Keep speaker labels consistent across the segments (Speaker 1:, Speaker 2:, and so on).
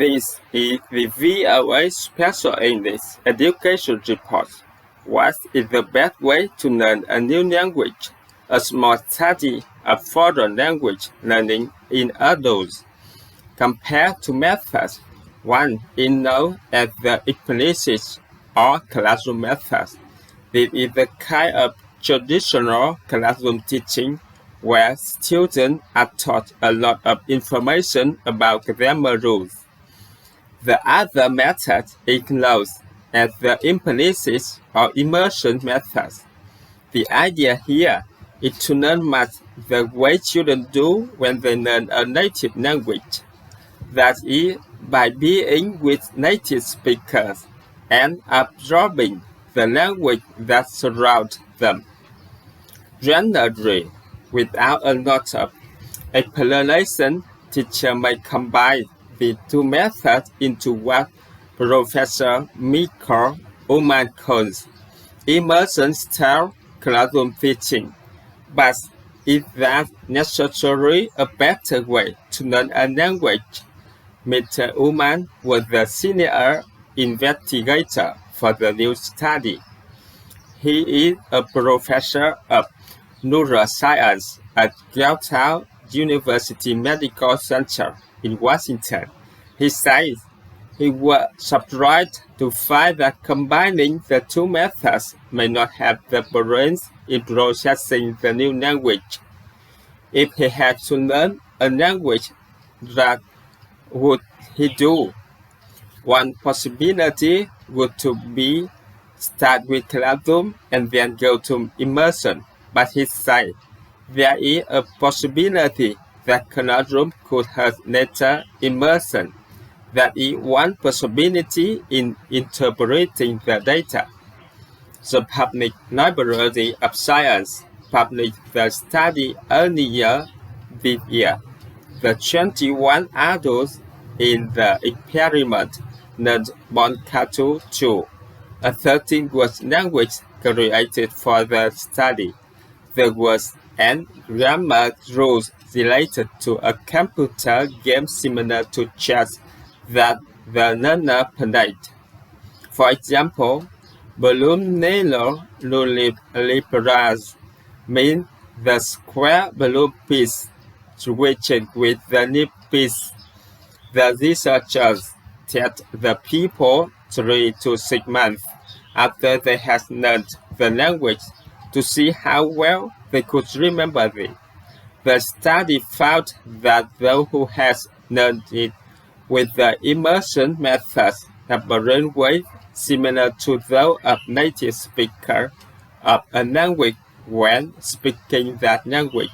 Speaker 1: This is the VOA Special English Education Report. What is the best way to learn a new language? A small study of foreign language learning in adults. Compared to methods, one is known as the implicit or classroom method. This is the kind of traditional classroom teaching where students are taught a lot of information about grammar rules. The other method is known as the implicit or immersion method. The idea here is to learn much the way children do when they learn a native language. That is, by being with native speakers and absorbing the language that surrounds them. Generally, without a lot of explanation, teachers may combine the two methods into what Professor Michael Ullman calls immersion-style classroom teaching. But is that necessarily a better way to learn a language? Mr. Ullman was the senior investigator for the new study. He is a professor of neuroscience at Georgetown University Medical Center in Washington. He says he was surprised to find that combining the two methods may not have the brains in processing the new language. If he had to learn a language, what would he do? One possibility would to be start with classroom and then go to immersion, but he said there is a possibility that classroom could have later immersion. That is one possibility in interpreting the data. The Public Library of Science published the study earlier this year. The 21 adults in the experiment learned Bonkatu 2, a 13-word language created for the study. The words and grammar rules related to a computer game similar to chess that the learner played. For example, balloon Nelo Lulipras means the square balloon piece switching with the nib piece. The researchers taught the people 3 to 6 months after they had learned the language to see how well they could remember it. The study found that those who had learned it with the immersion method have brain waves similar to those of native speakers of a language when speaking that language.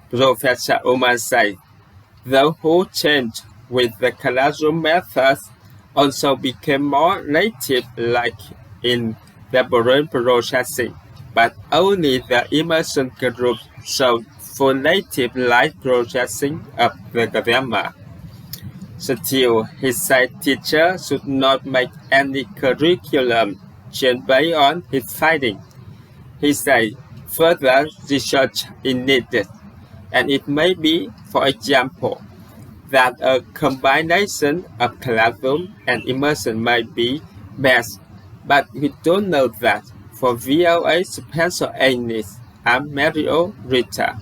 Speaker 1: Professor Ullman said, those who changed with the classroom methods also became more native-like in their brain processing, but only the immersion group showed full native-like processing of the grammar. Still, he said teachers should not make any curriculum change based on his findings. He said further research is needed, and it may be, for example, that a combination of classroom and immersion might be best, but we don't know that. For VOA Special English, I'm Mario Rita.